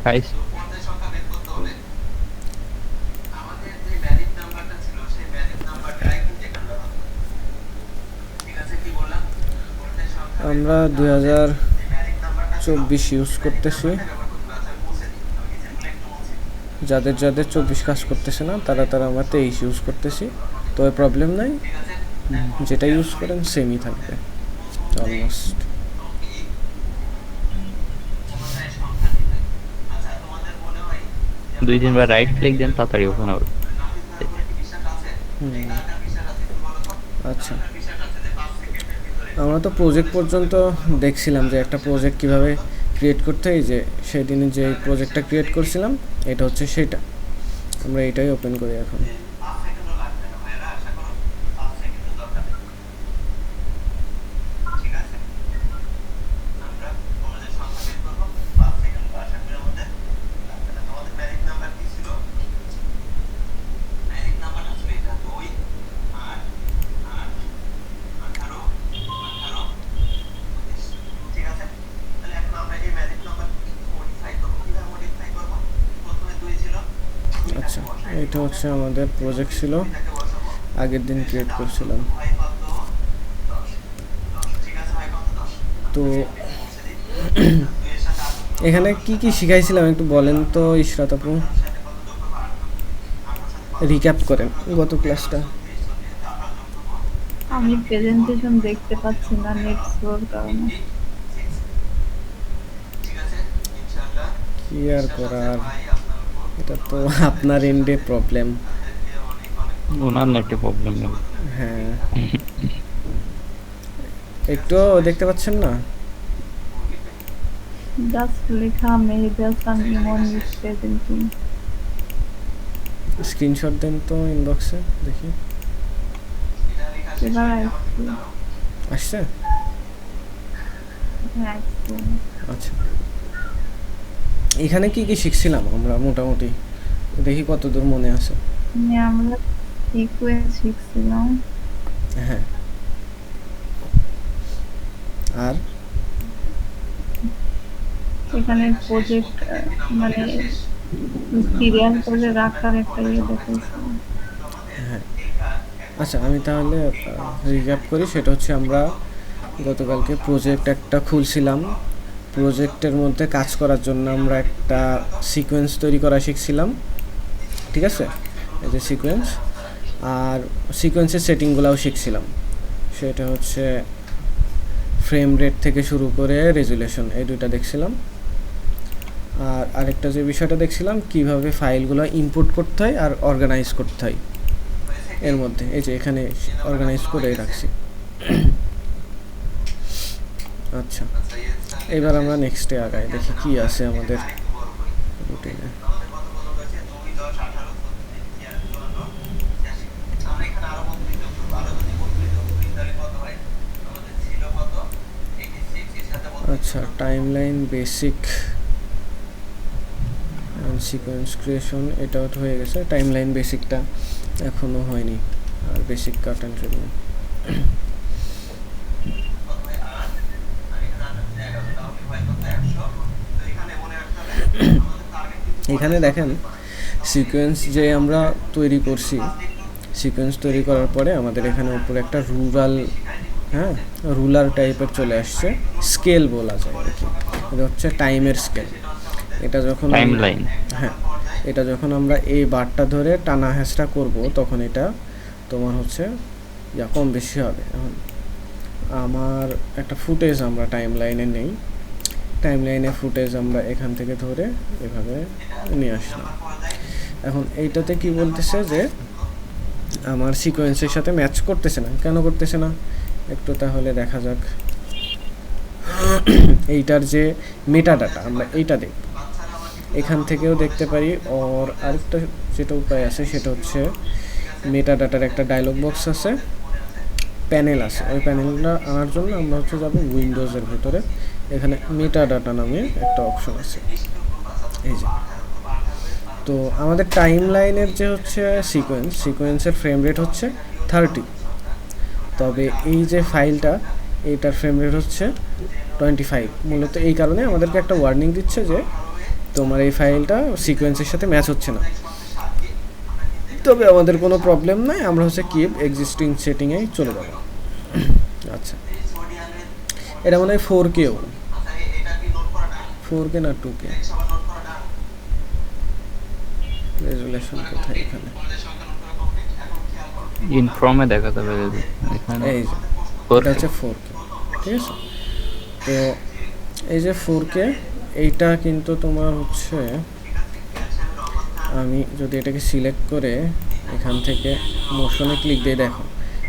খাইছি। আমরা 2024 ইউজ করতেছি। যাদের যাদের 24 কাজ করতেছে না তারা আমরা 23 ইউজ করতেছি। তো প্রবলেম নাই, যেটা ইউজ করেন সেমই থাকবে অলমোস্ট। 2-3 বার রাইট ক্লিক দেন, তাড়াতাড়ি ওপেন হবে। আচ্ছা, আমরা তো প্রজেক্ট পর্যন্ত দেখছিলাম যে একটা প্রজেক্ট কিভাবে ক্রিয়েট করতে হয়। যে সেদিনে যে প্রজেক্টটা ক্রিয়েট করছিলাম এটা হচ্ছে সেটা, আমরা এটাই ওপেন করি এখন। আচ্ছা, এটা হচ্ছে আমাদের প্রজেক্ট ছিল, আগের দিন ক্রিয়েট করছিলাম। তো এখানে কি কি শিখাইছিলাম একটু বলেন তো ইশরাত আপু, রিক্যাপ করেন গত ক্লাসটা। আমি প্রেজেন্টেশন দেখতে পাচ্ছি না নেট স্লোর কারণে। কি আর করার, এটা তো আপনার এন্ডে প্রবলেম। ওনার নেটে প্রবলেম নেই। হ্যাঁ, একটু দেখতে পাচ্ছেন না? জাস্ট লেখা মেহেদা সান ইমন ইজ প্রেজেন্টিং। স্ক্রিনশট দেন তো ইনবক্সে দেখি। এবার আসছে। আসছে? হ্যাঁ আসছে। আচ্ছা, এখানে কি কি শিখছিলাম আমরা মোটামুটি, দেখি কতদূর মনে আছে। আমরা সিকোয়েন্স শিখছিলাম। হ্যাঁ, আর এখানে প্রজেক্ট মানে সিরিয়াল করে রাখার একটা ইয়ে দেখাইছিলাম। হ্যাঁ, আচ্ছা আমি তাহলে রিক্যাপ করি। সেটা হচ্ছে আমরা গতকালকে প্রজেক্ট একটা খুলছিলাম, প্রজেক্টের মধ্যে কাজ করার জন্য আমরা একটা সিকোয়েন্স তৈরি করা শিখছিলাম। ঠিক আছে, এই যে সিকোয়েন্স, আর সিকোয়েন্সের সেটিংগুলোও শিখছিলাম। সেটা হচ্ছে ফ্রেম রেট থেকে শুরু করে রেজুলেশন, এই দুইটা দেখছিলাম। আর আরেকটা যে বিষয়টা দেখছিলাম কিভাবে ফাইলগুলো ইনপুট করতে হয় আর অর্গানাইজ করতে হয় এর মধ্যে। এই যে এখানে অর্গানাইজ করে রাখছি। আচ্ছা, এবার আমরা নেক্সটে আগাই, দেখি কি আছে আমাদের রুটিনে। আচ্ছা, টাইমলাইন বেসিক সিকোয়েন্স ক্রিয়েশন এটাও তো হয়ে গেছে, টাইমলাইন বেসিকটা এখনও হয়নি, আর বেসিক কাট অ্যান্ড রিমুভ। এখানে দেখেন সিকোয়েন্স যে আমরা তৈরি করছি, সিকোয়েন্স তৈরি করার পরে আমাদের এখানে উপরে একটা রুলার টাইপের চলে আসছে, স্কেল বলা যায় আর কি। এটা হচ্ছে টাইমের স্কেল। এটা যখন টাইমলাইন। হ্যাঁ, এটা যখন আমরা এই বারটা ধরে টানা হ্যাঁচড়া করব তখন এটা তোমার হচ্ছে কম বেশি হবে। এখন আমার একটা ফুটেজ আমরা টাইমলাইনে নেই, টাইমলাইনে ফুটেজ আমরা এখান থেকে ধরে এভাবে নিয়ে আসলাম। এখন এইটাতে কি বলতেছে যে আমার সিকোয়েন্সের সাথে ম্যাচ করতেছে না, কেন করতেছে না একটু তাহলে দেখা যাক। এইটার যে মেটা ডাটা আমরা এইটা দেখব, এখান থেকেও দেখতে পারি। ওর আরেকটা যেটা উপায় আছে সেটা হচ্ছে মেটা ডাটার একটা ডায়লগ বক্স আছে, প্যানেল আছে। ওই প্যানেলটা আনার জন্য আমরা হচ্ছে যাবো উইন্ডোজের ভিতরে, এখানে মেটা ডাটা নামে একটা অপশন আছে, এই যে। তো আমাদের টাইম লাইনের যে হচ্ছে সিকোয়েন্সের ফ্রেম রেট হচ্ছে 30, তবে এই যে ফাইলটা এইটার ফ্রেম রেট হচ্ছে 25। মূলত এই কারণে আমাদেরকে একটা ওয়ার্নিং দিচ্ছে যে তোমার এই ফাইলটা সিকোয়েন্সের সাথে ম্যাচ হচ্ছে না, তবে আমাদের কোনো প্রবলেম নাই, আমরা হচ্ছে কিপ এক্সিস্টিং সেটিংয়েই চলে যাব। আচ্ছা, এটা মনে হয় 4K, 4K না 2K, রেজুলেশন কোথায় এখানে, ইনফর্মে দেখা যাবে এখানে এই যে এটা হচ্ছে 4K, ঠিক আছে। তো এই যে 4K, এইটা কিন্তু তোমার হচ্ছে, আমি যদি এটাকে সিলেক্ট করে এখান থেকে মোশনে ক্লিক দিয়ে দেখো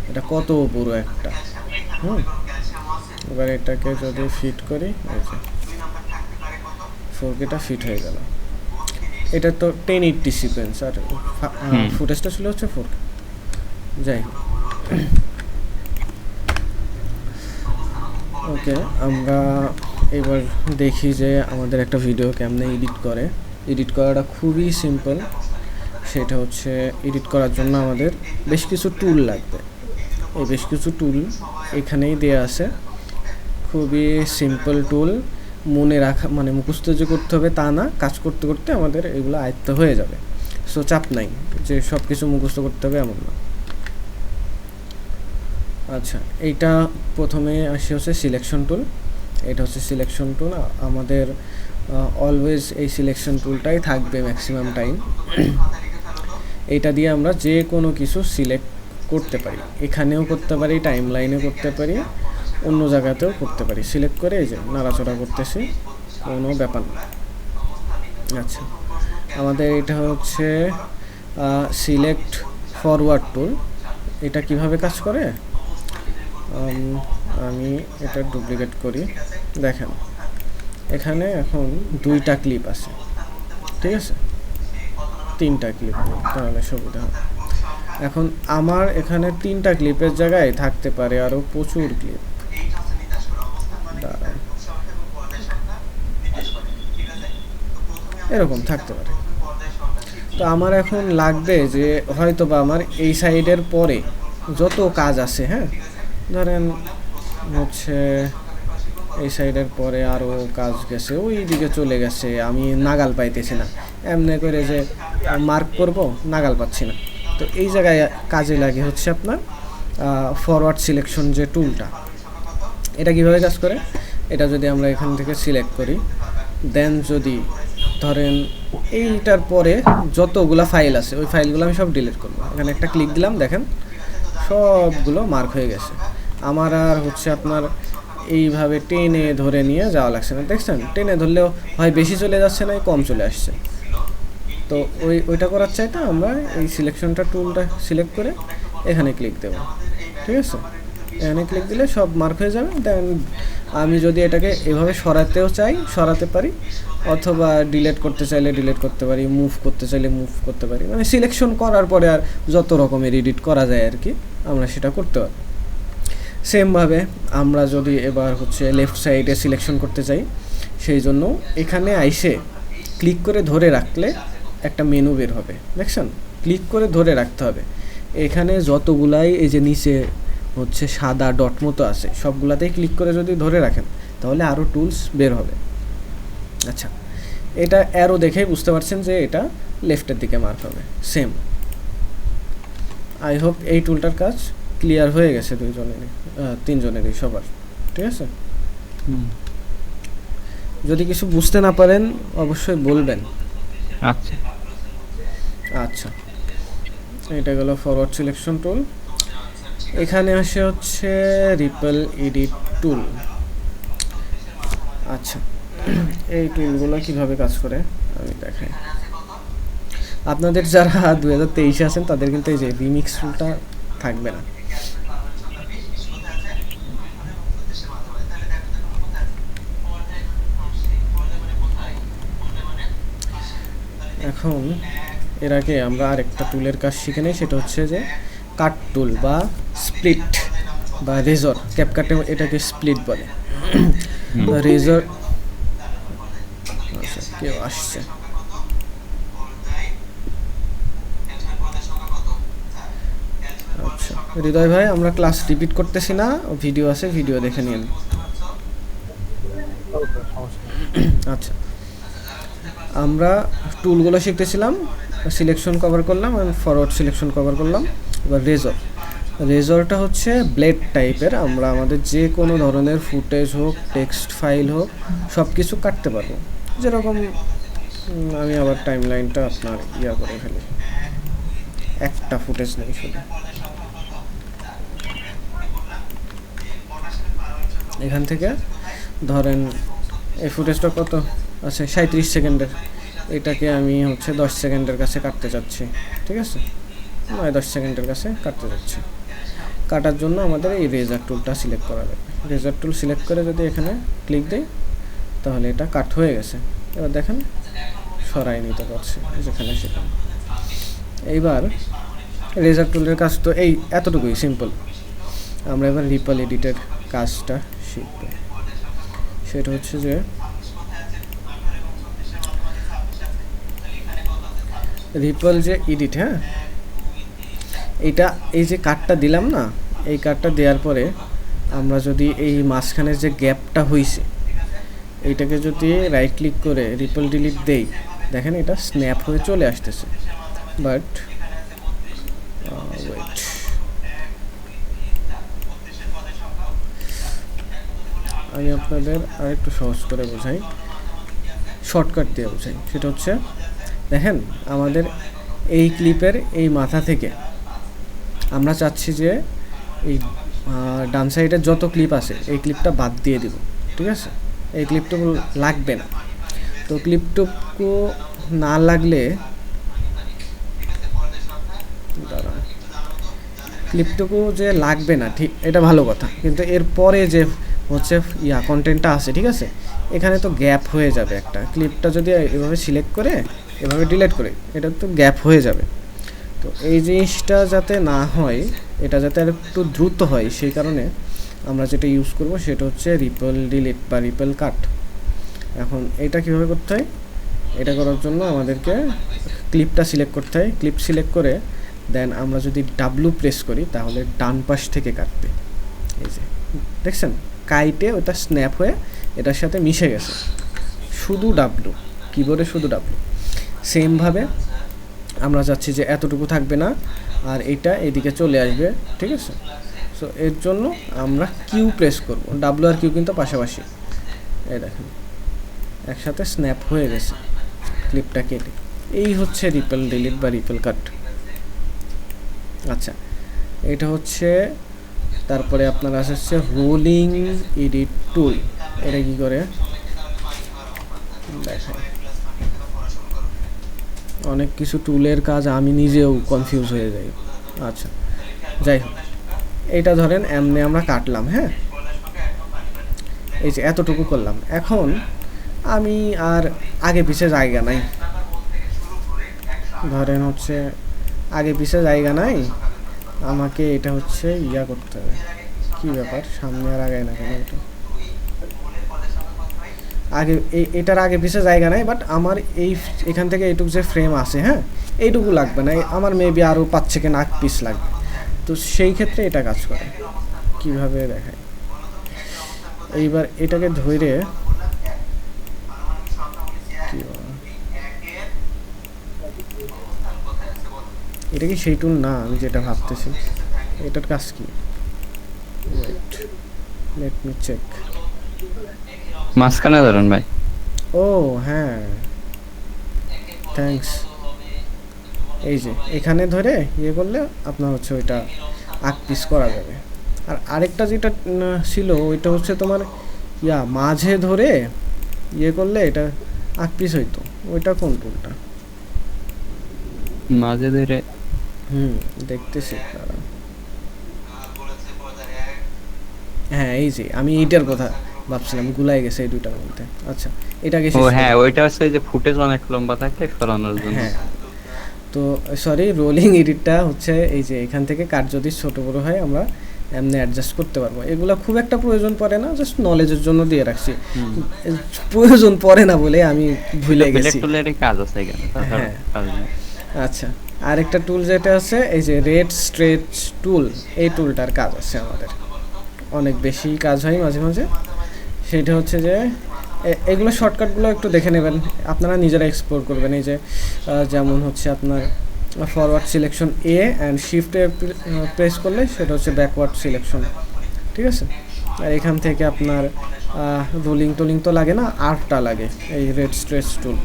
এটা কত বড় একটা, এবার এটাকে যদি ফিট করি, এই যে 4Kটা ফিট হয়ে গেল। এটা তো 1080 সিকোয়েন্স, আর ফুটেজটা ছিল হচ্ছে 4K। যাই হোক, ওকে, আমরা এবার দেখি যে আমাদের একটা ভিডিও কেমনে এডিট করে। এডিট করাটা খুবই সিম্পল, সেটা হচ্ছে এডিট করার জন্য আমাদের বেশ কিছু টুল লাগবে। এই বেশ কিছু টুল এখানেই দেয়া আছে, খুবই সিম্পল টুল, মনে রাখা মানে মুখস্থ যে করতে হবে তা না, কাজ করতে করতে আমাদের এগুলো আয়ত্ত হয়ে যাবে। সো চাপ নাই যে সব কিছু মুখস্থ করতে হবে এমন না। আচ্ছা, এইটা প্রথমে আসে হচ্ছে সিলেকশন টুল। এটা হচ্ছে সিলেকশন টুল, আমাদের অলওয়েজ এই সিলেকশন টুলটাই থাকবে ম্যাক্সিমাম টাইম। এইটা দিয়ে আমরা যে কোনো কিছু সিলেক্ট করতে পারি, এখানেও করতে পারি, টাইম লাইনে করতে পারি, অন্য জায়গাতেও করতে পারি। সিলেক্ট করে এই যে নাড়াচড়া করতেছি, কোনো ব্যাপার না। আচ্ছা, আমাদের এটা হচ্ছে সিলেক্ট ফরওয়ার্ড টুল। এটা কিভাবে কাজ করে, আমি এটা ডুপ্লিকেট করি। দেখেন এখানে এখন 2টা ক্লিপ আছে, ঠিক আছে, 3টা ক্লিপ, তাহলে সুবিধা হবে। এখন আমার এখানে 3টা ক্লিপের জায়গায় থাকতে পারে আরও প্রচুর ক্লিপ, এরকম থাকতে পারে। তো আমার এখন লাগবে যে হয়তো বা আমার এই সাইডের পরে যত কাজ আছে, হ্যাঁ ধরেন হচ্ছে এই সাইডের পরে আরও কাজ গেছে, ওই দিকে চলে গেছে, আমি নাগাল পাইতেছি না, এমনি করে যে মার্ক করব নাগাল পাচ্ছি না। তো এই জায়গায় কাজে লাগে হচ্ছে আপনার ফরওয়ার্ড সিলেকশন যে টুলটা। এটা কিভাবে কাজ করে, এটা যদি আমরা এখান থেকে সিলেক্ট করি, দেন যদি ধরেন এইটার পরে যতগুলো ফাইল আছে ওই ফাইলগুলো আমি সব ডিলিট করবো, এখানে একটা ক্লিক দিলাম, দেখেন সবগুলো মার্ক হয়ে গেছে। আমার আর হচ্ছে আপনার এইভাবে টেনে ধরে নিয়ে যাওয়া লাগছে না, দেখছেন টেনে ধরলেও হয় বেশি চলে যাচ্ছে না, কম চলে আসছে। তো ওইটা করার চাইতে আমরা এই সিলেকশনটা টুলটা সিলেক্ট করে এখানে ক্লিক দেব, ঠিক আছে। এখানে ক্লিক দিলে সব মার্ক হয়ে যাবে। দেন আমি যদি এটাকে এভাবে সরাতেও চাই সরাতে পারি, অথবা ডিলিট করতে চাইলে ডিলিট করতে পারি, মুভ করতে চাইলে মুভ করতে পারি, মানে সিলেকশন করার পরে আর যত রকমের এডিট করা যায় আর কি আমরা সেটা করতে পারি। সেমভাবে আমরা যদি এবার হচ্ছে লেফট সাইডে সিলেকশন করতে চাই, সেই জন্য এখানে আইসে ক্লিক করে ধরে রাখলে একটা মেনু বের হবে, দেখছেন, ক্লিক করে ধরে রাখতে হবে। এখানে যতগুলাই এই যে নিচে হচ্ছে সাদা ডট মতো আছে সবগুলাতেই ক্লিক করে যদি ধরে রাখেন তাহলে আরও টুলস বের হবে। আচ্ছা, এটা অ্যারো দেখেই বুঝতে পারছেন যে এটা লেফটের দিকে মার্ক হবে। সেম, আই হোপ এই টুলটার কাজ ক্লিয়ার হয়ে গেছে তিনজনেরই সবার, ঠিক আছে। যদি কিছু বুঝতে না পারেন অবশ্যই বলবেন। আচ্ছা আচ্ছা, এটা গেল ফরওয়ার্ড সিলেকশন টুল। এখানে আসে হচ্ছে রিপল এডিট টুল। আচ্ছা, এই টুলগুলো কিভাবে কাজ করে আমি দেখাই। আপনাদের যারা 2023 আছেন তাদের কিন্তু এই যে রিমিক্স টুলটা থাকবে না। এখন এর আগে আমরা আরেকটা টুলের কাজ শিখে নিই, সেটা হচ্ছে যে কাট টুল বা স্প্লিট বা রেজর। ক্যাপকাটে এটাকে স্প্লিট বলে। রেজর, আচ্ছা কেউ আসছে। আচ্ছা হৃদয় ভাই, আমরা ক্লাস রিপিট করতেছি না, ভিডিও আছে, ভিডিও দেখে নিন। আচ্ছা, আমরা টুলগুলো শিখতেছিলাম, সিলেকশন কভার করলাম, আমি ফরওয়ার্ড সিলেকশন কভার করলাম। এবার রেজরটা হচ্ছে ব্লেড টাইপের, আমরা আমাদের যে কোনো ধরনের ফুটেজ হোক, টেক্সট ফাইল হোক, সব কিছু কাটতে পারবো। যেরকম আমি আবার টাইম লাইনটা আপনার করে ফেলি, একটা ফুটেজ নেই শুধু। এখান থেকে ধরেন এই ফুটেজটা কত আছে, 37 সেকেন্ডের, এটাকে আমি হচ্ছে 10 সেকেন্ডের কাছে কাটতে চাচ্ছি, ঠিক আছে, 10 সেকেন্ডের কাছে কাটতে যাচ্ছি। কাটার জন্য আমাদের এই রেজার টুলটা সিলেক্ট করা যাবে। রেজার টুল সিলেক্ট করে যদি এখানে ক্লিক দিই তাহলে এটা কাট হয়ে গেছে। এবার দেখেন সরাই নিতে পারছি যেখানে সেখানে। এইবার রেজার টুলের কাজ তো এই এতটুকুই সিম্পল। আমরা এবার রিপল এডিটের কাজটা শিখব। সেটা হচ্ছে যে রিপল যে এডিট, হ্যাঁ, এইটা এই যে কাটটা দিলাম না, এই কাটটা দেওয়ার পরে আমরা যদি এই মাঝখানের যে গ্যাপটা হয়েছে এইটাকে যদি রাইট ক্লিক করে রিপল ডিলিট দেই, দেখেন এটা স্ন্যাপ হয়ে চলে আসতেছে। বাট ওয়েট, আমি আপনাদের আরেকটু সহজ করে বোঝাই, শর্টকাট দিয়ে বোঝাই। সেটা হচ্ছে দেখেন আমাদের এই ক্লিপের এই মাথা থেকে আমরা চাচ্ছি যে এই ডান সাইডের যত ক্লিপ আছে এই ক্লিপটা বাদ দিয়ে দিব, ঠিক আছে, এই ক্লিপটুকু লাগবে না। তো ক্লিপটুকু না লাগলে ক্লিপটুকু যে লাগবে না, ঠিক, এটা ভালো কথা, কিন্তু এর পরে যে হচ্ছে কন্টেন্টটা আছে, ঠিক আছে, এখানে তো গ্যাপ হয়ে যাবে একটা। ক্লিপটা যদি এভাবে সিলেক্ট করে এভাবে ডিলিট করে, এটা তো গ্যাপ হয়ে যাবে। তো এই জিনিসটা যাতে না হয়, এটা যাতে আর একটু দ্রুত হয়, সেই কারণে আমরা যেটা ইউজ করব সেটা হচ্ছে রিপল ডিলিট বা রিপল কাট। এখন এটা কীভাবে করতে হয়, এটা করার জন্য আমাদেরকে ক্লিপটা সিলেক্ট করতে হয়। ক্লিপ সিলেক্ট করে দেন আমরা যদি ডাব্লু প্রেস করি তাহলে ডান পাশ থেকে কাটবে। এই যে দেখছেন কাইটে ওটা স্ন্যাপ হয়ে এটার সাথে মিশে গেছে, শুধু ডাব্লু, কিবোর্ডে শুধু ডাব্লু। সেমভাবে আমরা চাচ্ছি যে এতটুকু থাকবে না, আর এটা এদিকে চলে আসবে, ঠিক আছে। সো এর জন্য আমরা কিউ প্রেস করব, ডাব্লু আর কিউ কিন্তু পাশাপাশি। এই দেখেন একসাথে স্ন্যাপ হয়ে গেছে ক্লিপটা কেটে। এই হচ্ছে রিপল ডিলিট বা রিপল কাট। আচ্ছা, এটা হচ্ছে, তারপরে আপনার আসছে রোলিং এডিট টুল। এটা কি করে দেখায়, অনেক কিছু টুলের কাজ আমি নিজেও কনফিউজ হয়ে যাই। আচ্ছা যাই হোক, এইটা ধরেন এমনি আমরা কাটলাম, হ্যাঁ, এই যে এতটুকু করলাম। এখন আমি আর আগে পিছে জায়গা নাই, ধরেন হচ্ছে আগে পিছে জায়গা নাই, আমাকে এটা হচ্ছে করতে হবে। কি ব্যাপার, সামনে আর আগায় না কেন? এটা আগে এটার আগে পিছে জায়গা নাই, বাট আমার এখান থেকে এইটুকু যে ফ্রেম আছে, হ্যাঁ, এইটুকু লাগবে না, আমার মেবি আরও 5 সেকেন্ড আগ পিস লাগবে। তো সেই ক্ষেত্রে এটা কাজ করে কিভাবে দেখায়। এইবার এটাকে ধরে এটা কি সেই টুল না আমি যেটা ভাবতেছি, এটার কাজ কি? Let me check. মাঝখানে ধরুন ভাই। ও হ্যাঁ, থ্যাঙ্কস। এই যে এখানে ধরে করলে আপনার হচ্ছে ওইটা আগ পিস করা যাবে। আর আরেকটা যেটা ছিল ওইটা হচ্ছে তোমার মাঝে ধরে করলে এটা আগ পিস হইতো। ওইটা কোন টুলটা? মাঝে ধরে দেখতেছি। হ্যাঁ এই যে আমি এইটার কথা ভাবছিলাম, গুলাই গেছে এই দুইটার মধ্যে। আচ্ছা এটাকে হ্যাঁ ওইটা হচ্ছে যে ফুটেজ অনেক লম্বা থাকলে সরানোর জন্য। হ্যাঁ, তো সরি, রোলিং এডিটটা হচ্ছে এই যে এখান থেকে কাট যদি ছোট বড় হয় আমরা এমনি অ্যাডজাস্ট করতে পারবো। এগুলো খুব একটা প্রয়োজন পড়ে না, জাস্ট নলেজের জন্য দিয়ে রাখছি। প্রয়োজন পড়ে না বলে আমি ভুলে গেছি। কাজ আছে এখানে। হ্যাঁ আচ্ছা, আরেকটা টুল যেটা আছে এই যে রেড স্ট্রেচ টুল, এই টুলটার কাজ আছে আমাদের, অনেক বেশি কাজ হয় মাঝে মাঝে। সেটা হচ্ছে যে এগুলো শর্টকাটগুলো একটু দেখে নেবেন, আপনারা নিজেরা এক্সপ্লোর করবেন। এই যে যেমন হচ্ছে আপনার ফরওয়ার্ড সিলেকশন এ অ্যান্ড শিফটে প্রেস করলে সেটা হচ্ছে ব্যাকওয়ার্ড সিলেকশন, ঠিক আছে। আর এখান থেকে আপনার রোলিং টোলিং তো লাগে না, আর্টটা লাগে, এই রেড স্ট্রেচ টুল।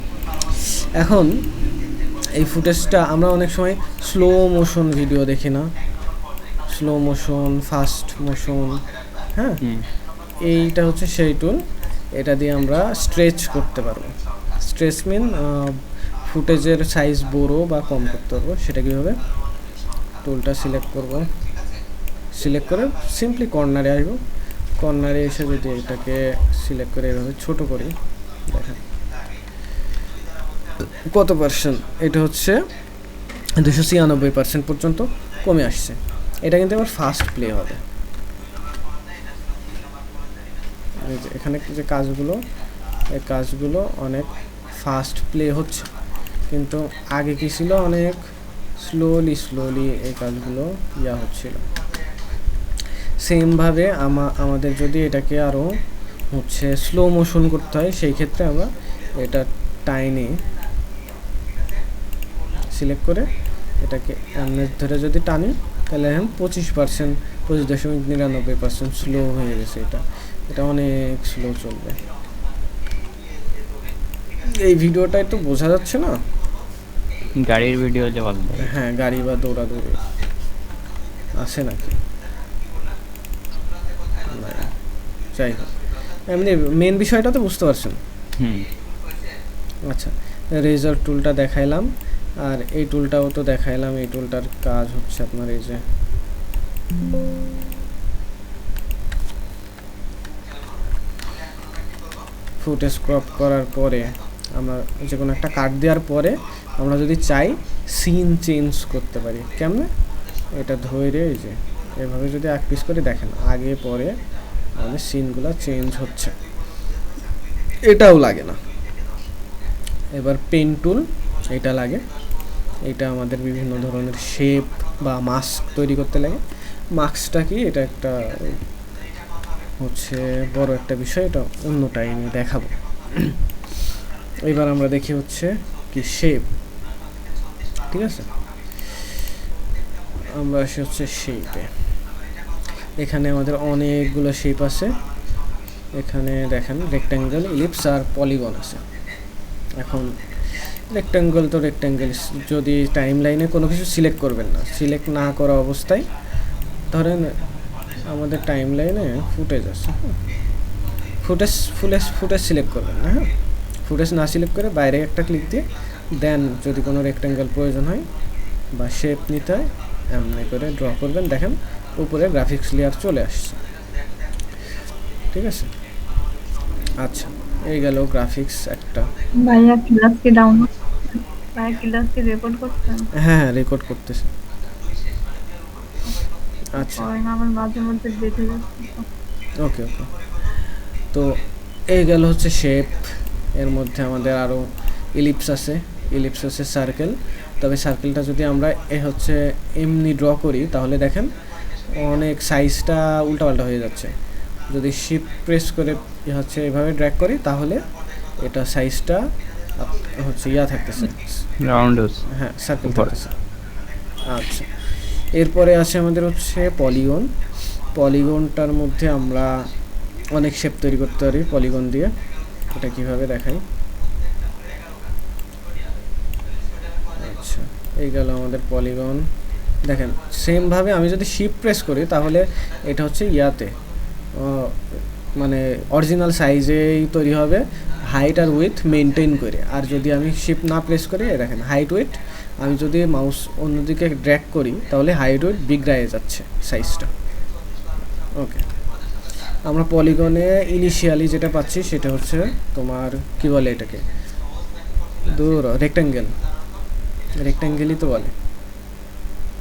এখন এই ফুটেজটা আমরা অনেক সময় স্লো মোশন ভিডিও দেখি না, স্লো মোশন, ফাস্ট মোশন, হ্যাঁ, এইটা হচ্ছে সেই টুল। এটা দিয়ে আমরা স্ট্রেচ করতে পারবো। স্ট্রেচ মিন ফুটেজের সাইজ বড় বা কম করতে পারবো। সেটা কীভাবে, টুলটা সিলেক্ট করব, সিলেক্ট করে সিম্পলি কর্নারে আসব। কর্নারে এসে যদি এটাকে সিলেক্ট করে এভাবে ছোট করি, দেখেন কত পার্সেন্ট, এটা হচ্ছে 296% পর্যন্ত কমে আসছে। এটা কিন্তু আবার ফাস্ট প্লে হবে। এখানে যে কাজগুলো, এই কাজগুলো অনেক ফাস্ট প্লে হচ্ছে, কিন্তু আগে কি ছিল, অনেক স্লোলি এই কাজগুলো হচ্ছিল। সেমভাবে আমাদের যদি এটাকে আরও হচ্ছে স্লো মোশন করতে হয়, সেই ক্ষেত্রে আমরা এটা টাইনে সিলেক্ট করে এটাকে এমনি ধরে যদি টানি, তাহলে এখন 25%, 25.99% স্লো হয়ে গেছে। এটা অনেক স্লো চলবে। এই ভিডিওটাই তো বোঝা যাচ্ছে না, গাড়ির ভিডিও যে ভালো লাগে। হ্যাঁ, গাড়ি বা দৌড়াদৌড়ি আছে নাকি, যাই হোক, এমনি মেন বিষয়টা তো বুঝতে পারছেন। আচ্ছা, রেজার টুলটা দেখাইলাম, আর এই টুলটাও তো দেখাইলাম। এই টুলটার কাজ হচ্ছে আপনার এই যে ফুটেজ ক্রপ করার পরে, আমরা যে কোনো একটা কাট দেওয়ার পরে আমরা যদি চাই সিন চেঞ্জ করতে পারি। কেমনে, এটা ধরে এই যে এভাবে যদি এক পিস করে দেখেন, আগে পরে আমাদের সিনগুলো চেঞ্জ হচ্ছে, এটাও লাগে না। এবার পেন টুল, এটা লাগে। এটা আমাদের বিভিন্ন ধরনের শেপ বা মাস্ক তৈরি করতে লাগে। মাস্কটা কি, এটা একটা হচ্ছে বড় একটা বিষয়, এটা অন্য টাইমে দেখাবো। এবার আমরা দেখি হচ্ছে কি শেপ, ঠিক আছে। আমরা আসি হচ্ছে শেপে। এখানে আমাদের অনেকগুলো শেপ আছে। এখানে দেখেন রেক্ট্যাঙ্গেল, ইলিপস আর পলিগন আছে। এখন রেক্ট্যাঙ্গেল তো রেক্ট্যাঙ্গেল, যদি টাইম লাইনে কোনো কিছু সিলেক্ট করবেন না, সিলেক্ট না করা অবস্থায় ধরেন আমাদের টাইম লাইনে ফুটেজ আছে, ফুটেজ সিলেক্ট করবেন না, হ্যাঁ, ফুটেজ না সিলেক্ট করে বাইরে একটা ক্লিক দিয়ে দেন যদি কোনো রেক্ট্যাঙ্গেল প্রয়োজন হয় বা শেপ নিতে হয়, এমনি করে ড্র করবেন। দেখেন উপরে গ্রাফিক্স লেয়ার চলে আসছে, ঠিক আছে। আচ্ছা, এই গেল গ্রাফিক্স একটা। ভাইয়া ক্লাস কি ডাউনলোড, ভাইয়া ক্লাস কি রেকর্ড করছেন? হ্যাঁ, রেকর্ড করতেছে। আচ্ছা, আমার মাঝে মধ্যে দেখে যাচ্ছে। ওকে। তো এই গেল হচ্ছে শেপ। এর মধ্যে আমাদের আরও ইলিপস আছে, সার্কেল। তবে সার্কেলটা যদি আমরা হচ্ছে এমনি ড্র করি, তাহলে দেখেন অনেক সাইজটা উল্টাপাল্টা হয়ে যাচ্ছে। যদি শিফট প্রেস করে হচ্ছে এভাবে ড্র্যাগ করি, তাহলে এটা সাইজটা হচ্ছে থাকতেছে, রাউন্ড, হ্যাঁ, সার্কেল থাকতেছে। আচ্ছা, এরপরে আছে আমাদের হচ্ছে পলিগন। পলিগনটার মধ্যে আমরা অনেক শেপ তৈরি করতে পারি পলিগন দিয়ে। এটা কিভাবে দেখাই, আচ্ছা, এই গেল আমাদের পলিগন। দেখেন সেমভাবে আমি যদি শিফট প্রেস করি, তাহলে এটা হচ্ছে মানে অরিজিনাল সাইজেই তৈরি হবে, হাইট আর উইথ মেনটেন করে। আর যদি আমি শিফট না প্রেস করি, দেখেন হাইট উইথ, আমি যদি মাউস অন্যদিকে ড্র্যাগ করি, তাহলে হাইট উইথ বিগড়ায়ে যাচ্ছে সাইজটা। ওকে, আমরা পলিগনে ইনিশিয়ালি যেটা পাচ্ছি সেটা হচ্ছে তোমার কি বলে এটাকে, রেক্ট্যাঙ্গেলই তো বলে,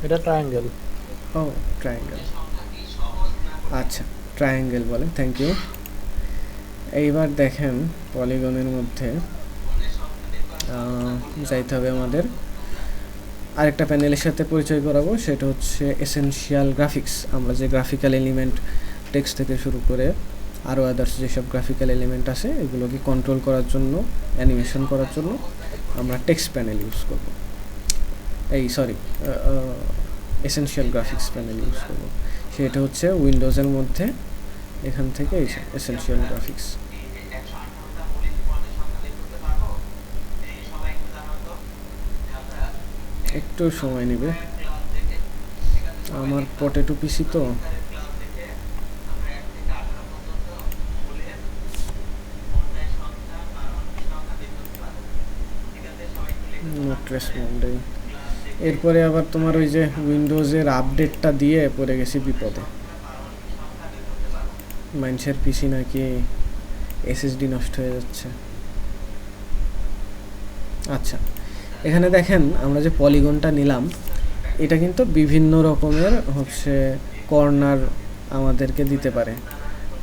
এটা ট্রায়াঙ্গেল। ও, ট্রায়াঙ্গেল, আচ্ছা, ট্রায়াঙ্গেল বলে, থ্যাংক ইউ। এইবার দেখেন পলিগনের মধ্যে যাইতে হবে আমাদের আরেকটা প্যানেলের সাথে পরিচয় করাবো, সেটা হচ্ছে এসেনশিয়াল গ্রাফিক্স। আমরা যে গ্রাফিক্যাল এলিমেন্ট টেক্সট থেকে শুরু করে আরও আদার্স যেসব গ্রাফিক্যাল এলিমেন্ট আছে এগুলোকে কন্ট্রোল করার জন্য, অ্যানিমেশন করার জন্য আমরা টেক্সট প্যানেল ইউজ করব, এই sorry essential graphics panel use করব। সেটা হচ্ছে উইন্ডোজের মধ্যে এখান থেকে এই এসেনশিয়াল গ্রাফিক্স। একটু সময় নেবে, আমার পটেটো পিসি তো। এরপরে আবার তোমার ওই যে উইন্ডোজের আপডেটটা দিয়ে পড়ে গেছি বিপদে, মানুষের পিসি নাকি এসএসডি নষ্ট হয়ে যাচ্ছে। আচ্ছা, এখানে দেখেন আমরা যে পলিগনটা নিলাম এটা কিন্তু বিভিন্ন রকমের হচ্ছে কর্নার আমাদেরকে দিতে পারে।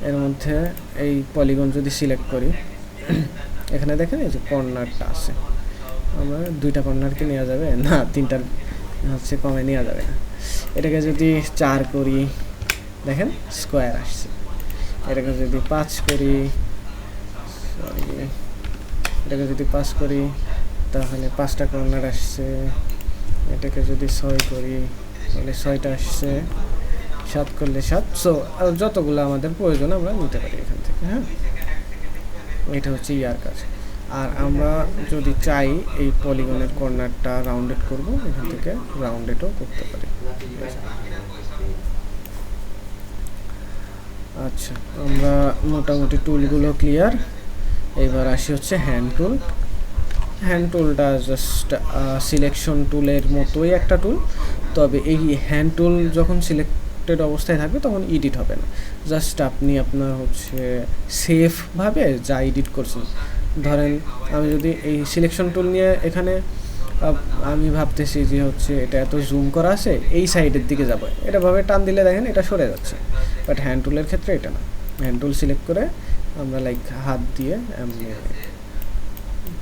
এর মধ্যে এই পলিগন যদি সিলেক্ট করি, এখানে দেখেন এই যে কর্নারটা আছে, আমরা 2টা কর্নারকে নেওয়া যাবে না, 3টার হচ্ছে কমে নেওয়া যাবে না। এটাকে যদি 4 করি, দেখেন স্কোয়ার আসছে। এটাকে যদি 5 করি, সরি এটাকে যদি 5 করি তাহলে 5টা কর্নার আসছে। এটাকে যদি 6 করি তাহলে 6টা আসছে, 7 করলে 7। সো যতগুলো আমাদের প্রয়োজন আমরা নিতে পারি এখান থেকে। হ্যাঁ, এটা হচ্ছে ইয়ার কাজ। আর আমরা যদি চাই এই পলিগনের কর্নারটা রাউন্ডেড করব, এখান থেকে রাউন্ডেডও করতে পারি। আচ্ছা, আমরা মোটামুটি টুলগুলো ক্লিয়ার। এবার আসি হচ্ছে হ্যান্ড টুল। হ্যান্ড টুলটা জাস্ট সিলেকশন টুলের মতোই একটা টুল, তবে এই হ্যান্ড টুল যখন সিলেক্টেড অবস্থায় থাকবে তখন এডিট হবে না। জাস্ট আপনি আপনার হচ্ছে সেফভাবে যা এডিট করছেন, ধরেন আমি যদি এই সিলেকশন টুল নিয়ে এখানে আমি ভাবতেছি যে হচ্ছে এটা এত জুম করা আছে, এই সাইডের দিকে যাবো, এটা ভাবে টান দিলে দেখেন এটা সরে যাচ্ছে। বাট হ্যান্ড টুলের ক্ষেত্রে এটা না, হ্যান্ড টুল সিলেক্ট করে আমরা লাইক হাত দিয়ে এমনি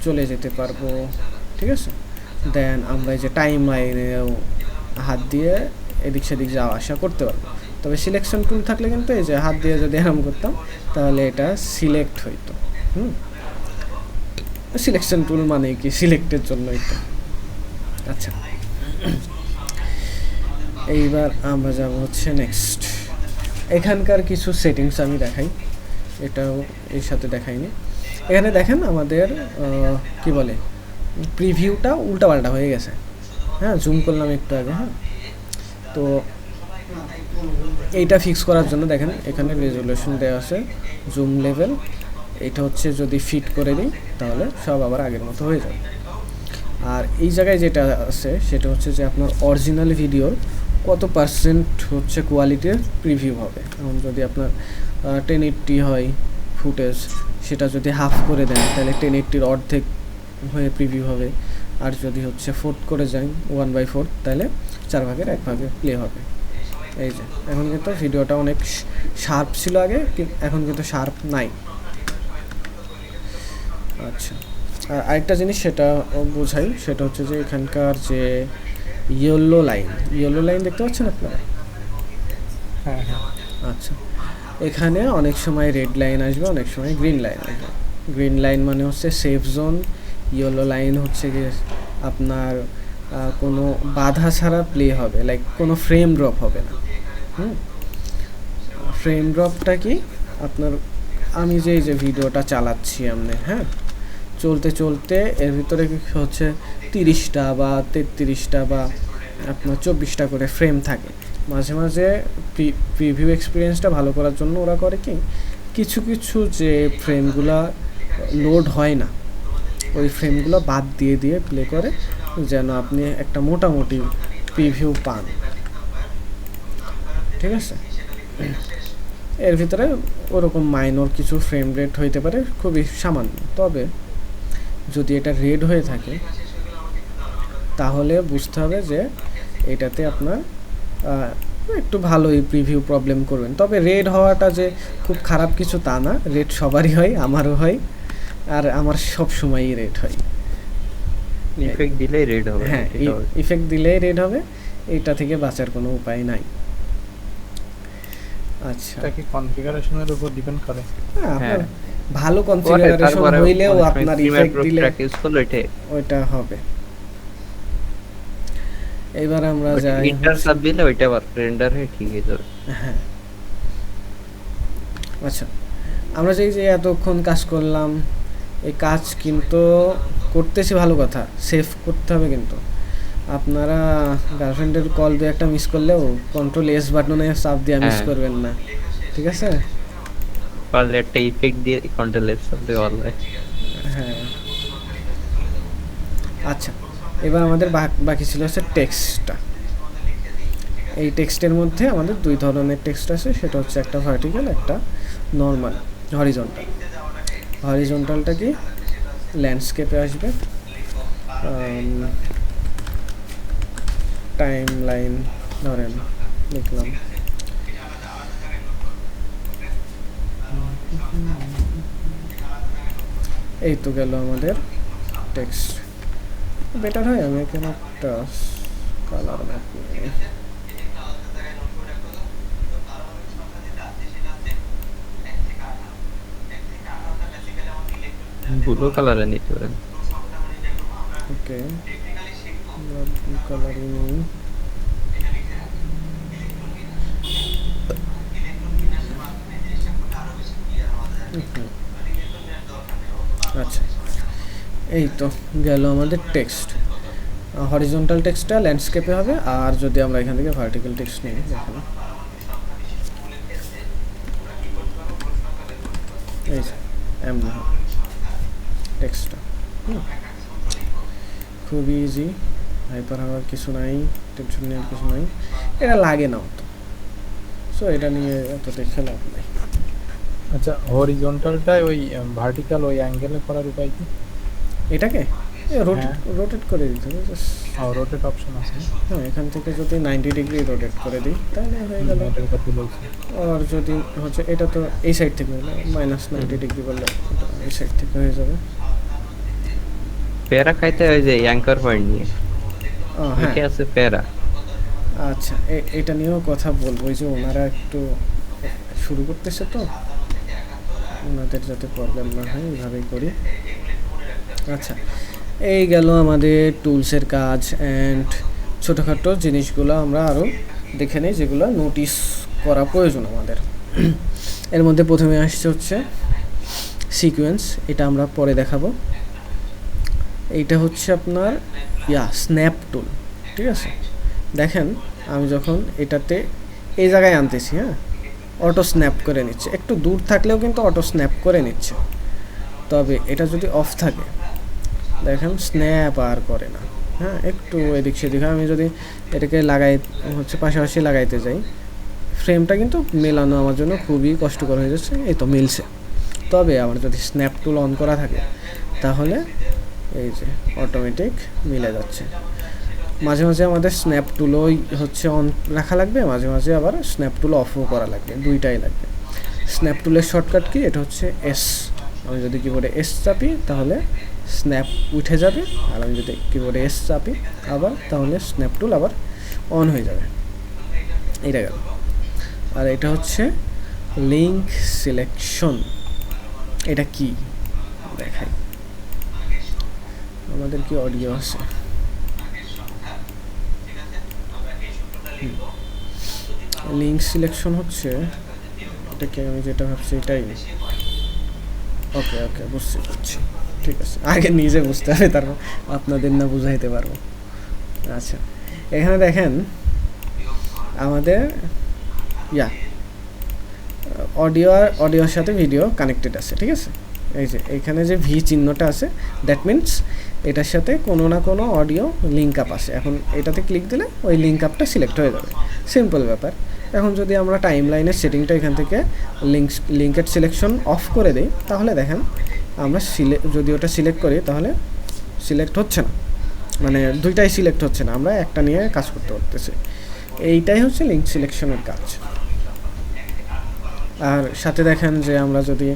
চলে যেতে পারবো, ঠিক আছে। দেন আমরা এই যে টাইম লাইনেও হাত দিয়ে এদিক সেদিক যাওয়া আসা করতে পারবো। তবে সিলেকশন টুল থাকলে কিন্তু এই যে হাত দিয়ে যদি আরাম করতাম তাহলে এটা সিলেক্ট হইতো। সিলেকশন টুল মানে কি সিলেক্টের জন্য এটা। আচ্ছা, এইবার আমরা যাব হচ্ছে নেক্সট। এখানকার কিছু সেটিংস আমি দেখাই, এটাও এর সাথে দেখাইনি। এখানে দেখেন আমাদের কি বলে প্রিভিউটা উল্টাপাল্টা হয়ে গেছে। হ্যাঁ, জুম করলাম একটু আগে। হ্যাঁ, তো এইটা ফিক্স করার জন্য দেখেন এখানে রেজুলেশন দেওয়া আছে, জুম লেভেল। এটা হচ্ছে যদি ফিট করে দিই তাহলে সব আবার আগের মতো হয়ে যাবে। আর এই জায়গায় যেটা আছে সেটা হচ্ছে যে আপনার অরিজিনাল ভিডিওর কত পার্সেন্ট হচ্ছে কোয়ালিটির প্রিভিউ হবে। এখন যদি আপনার 1080 হয় ফুটেজ, সেটা যদি হাফ করে দেন তাহলে 1080-র অর্ধেক হয়ে প্রিভিউ হবে। আর যদি হচ্ছে 4 করে যাই 1/4 তাহলে 4 ভাগের 1 ভাগে প্লে হবে। এই যে এখন কিন্তু ভিডিওটা অনেক শার্প ছিল আগে, এখন কিন্তু শার্প নাই। আচ্ছা, আর আরেকটা জিনিস সেটা বোঝাই, সেটা হচ্ছে যে এখানকার যে ইয়েলো লাইন দেখতে পাচ্ছেন আপনারা? হ্যাঁ হ্যাঁ। আচ্ছা, এখানে অনেক সময় রেড লাইন আসবে, অনেক সময় গ্রিন লাইন আসবে। গ্রিন লাইন মানে হচ্ছে সেফ জোন, ইয়েলো লাইন হচ্ছে গিয়ে আপনার কোনো বাধা ছাড়া প্লে হবে, লাইক কোনো ফ্রেম ড্রপ হবে না। ফ্রেম ড্রপটা কি আপনার, আমি যে এই যে ভিডিওটা চালাচ্ছি আপনি, হ্যাঁ, চলতে চলতে এর ভিতরে হচ্ছে 30টা বা 33টা বা আপনার 24টা করে ফ্রেম থাকে। মাঝে মাঝে প্রিভিউ এক্সপিরিয়েন্সটা ভালো করার জন্য ওরা করে কি, কিছু কিছু যে ফ্রেমগুলো লোড হয় না ওই ফ্রেমগুলো বাদ দিয়ে দিয়ে প্লে করে, যেন আপনি একটা মোটামুটি প্রিভিউ পান, ঠিক আছে। এর ভিতরে ওরকম মাইনর কিছু ফ্রেম রেট হইতে পারে, খুবই সামান্য। তবে যদি এটা রেড হয়ে থাকে তাহলে বুঝতে হবে যে এটাতে আপনার একটু ভালোই প্রিভিউ প্রবলেম করবেন। তবে রেড হওয়াটা যে খুব খারাপ কিছু তা না, রেড সবারই হয়, আমারও হয়, আর আমার সব সময়ই রেড হয়। ইফেক্ট দিলেই রেড হবে। হ্যাঁ, ইফেক্ট দিলেই রেড হবে, এইটা থেকে বাঁচার কোনো উপায় নাই। আচ্ছা, এটা কি কনফিগারেশনের উপর ডিপেন্ড করে? হ্যাঁ, আপনার হ্যাঁ ভালো পরে কনফিগারেশন তারপরে হইলেও অনেক সময় আপনার প্রিমিয়ার ইফেক্ট প্রো দিলে ট্র্যাক ইউজ করলে এটা ওইটা হবে। এবার আমরা যাই ইন্টার সাব দিলে ওইটা আবার রেন্ডার হয়ে ঠিক হয়ে যাবে। হ্যাঁ, আচ্ছা, আমরা যে এতক্ষণ কাজ করলাম, এই কাজ কিন্তু করতেছি ভালো কথা, সেভ করতে হবে কিন্তু। আপনারা গার্লফ্রেন্ডের কল দিয়ে একটা মিস করলেও কন্ট্রোল এস বাটনে চাপ দিয়ে মিস হ্যাঁ। করবেন না, ঠিক আছে? পারলে একটা ইফেক্ট দিয়ে কন্ট্রোল এর সাথে ভালো হয়। হ্যাঁ, আচ্ছা, এবার আমাদের বাকি ছিল হচ্ছে টেক্সটটা। এই টেক্সটের মধ্যে আমাদের দুই ধরনের টেক্সট আছে, সেটা হচ্ছে একটা ভার্টিক্যাল, একটা নর্মাল হরিজন্টাল। হরিজন্টালটা কি ল্যান্ডস্কেপে আসবে, টাইম লাইন ধরেন লিখলাম, এই তো গেল আমাদের টেক্সট। বেটার হয় আমি এখানে একটা কালার ম্যাপ নিই। ব্লু কালারে নিতে পারেন। ওকে, কালারই নিই। আচ্ছা, এই তো গেল আমাদের টেক্সট। হরিজন্টাল টেক্সটটা ল্যান্ডস্কেপে হবে, আর যদি আমরা এখান থেকে ভার্টিক্যাল টেক্সট নিই, দেখেন এই যে এমনি টেক্সটটা খুব ইজি, হাইপার হওয়ার কিছু নাই, টেনশন নেওয়ার কিছু নাই, এটা লাগে না তো, সো এটা নিয়ে এত দেখে লাভ নাই। আচ্ছা, হরিজন্টালটাই ওই ভার্টিক্যাল ওই অ্যাঙ্গেলে করার উপায় কি? এটাকে রোটেট হ্যাঁ। রোটেট করে দিতে হবে জাস্ট। রোটেট অপশন আছে না? হ্যাঁ, এখান থেকে যদি 90 ডিগ্রি রোটেট করে দিই তাহলে হয়ে গেল। এটার কথা বলছি। আর যদি হচ্ছে এটা তো এই সাইড থেকে হলো -90 ডিগ্রি করলে এটা এই সাইড থেকে হয়ে যাবে। প্যারা খাইতে হয় যে অ্যাঙ্কার পয়েন্ট নিয়ে, হ্যাঁ, ওইটা আছে প্যারা। আচ্ছা, এটা নিয়েও কথা বলবো, ওই যে ওনারা একটু শুরু করতেছে তো, ওনাদের যাতে প্রবলেম না হয় এইভাবেই করি। আচ্ছা, এই গেল আমাদের টুলসের কাজ, অ্যান্ড ছোটোখাটো জিনিসগুলো আমরা আরও দেখে নিই যেগুলো নোটিস করা প্রয়োজন আমাদের। এর মধ্যে প্রথমে আসছে হচ্ছে সিকোয়েন্স, এটা আমরা পরে দেখাবো। এইটা হচ্ছে আপনার স্ন্যাপ টুল, ঠিক আছে? দেখেন আমি যখন এটাতে এই জায়গায় আনতেছি, হ্যাঁ, অটো স্ন্যাপ করে নিচ্ছে, একটু দূর থাকলেও কিন্তু অটো স্ন্যাপ করে নিচ্ছে। তবে এটা যদি অফ থাকে দেখেন স্ন্যাপ আর করে না, হ্যাঁ, একটু এদিক সেদিক হয়। আমি যদি এটাকে পাশাপাশি লাগাইতে যাই, ফ্রেমটা কিন্তু মেলানো আমার জন্য খুবই কষ্টকর হয়ে যাচ্ছে। এই তো মিলছে। তবে আমার যদি স্ন্যাপ টুল অন করা থাকে তাহলে এই যে অটোমেটিক মিলে যাচ্ছে। মাঝে মাঝে আমাদের স্ন্যাপ টুলও হচ্ছে অন রাখা লাগবে, মাঝে মাঝে আবার স্ন্যাপ টুল অফও করা লাগবে, দুইটাই লাগবে। স্ন্যাপ টুলের শর্টকাট কি, এটা হচ্ছে এস। আমি যদি কিবোর্ডে এস চাপি তাহলে স্ন্যাপ উঠে যাবে, আর আমি যদি কিবোর্ডে এস চাপি আবার তাহলে স্ন্যাপ টুল আবার অন হয়ে যাবে। এটা গেল। আর এটা হচ্ছে লিঙ্ক সিলেকশন। এটা কি দেখাই, আমাদের কি অডিও আছে? লিঙ্ক সিলেকশন হচ্ছে এটাকে, আমি যেটা ভাবছি এটাই। ওকে ওকে, বুঝতে পারছি, ঠিক আছে। আগে নিজে বুঝতে হবে, তারপর আপনাদের না বুঝাইতে পারবো। আচ্ছা, এখানে দেখেন আমাদের অডিওর সাথে ভিডিও কানেক্টেড আছে, ঠিক আছে? এই যে এখানে যে ভি চিহ্নটা আছে, দ্যাট মিনস এটার সাথে কোনো না কোনো অডিও লিঙ্ক আপ আছে। এখন এটাতে ক্লিক দিলে ওই লিঙ্ক আপটা সিলেক্ট হয়ে যাবে, সিম্পল ব্যাপার। এখন যদি আমরা টাইম লাইনের সেটিংটা এখান থেকে লিঙ্কের সিলেকশন অফ করে দিই তাহলে দেখেন আমরা যদি ওটা সিলেক্ট করি তাহলে সিলেক্ট হচ্ছে না, মানে দুইটাই সিলেক্ট হচ্ছে না, আমরা একটা নিয়ে কাজ করতে পারতেছি। এইটাই হচ্ছে লিঙ্ক সিলেকশনের কাজ। আর সাথে দেখেন যে আমরা যদি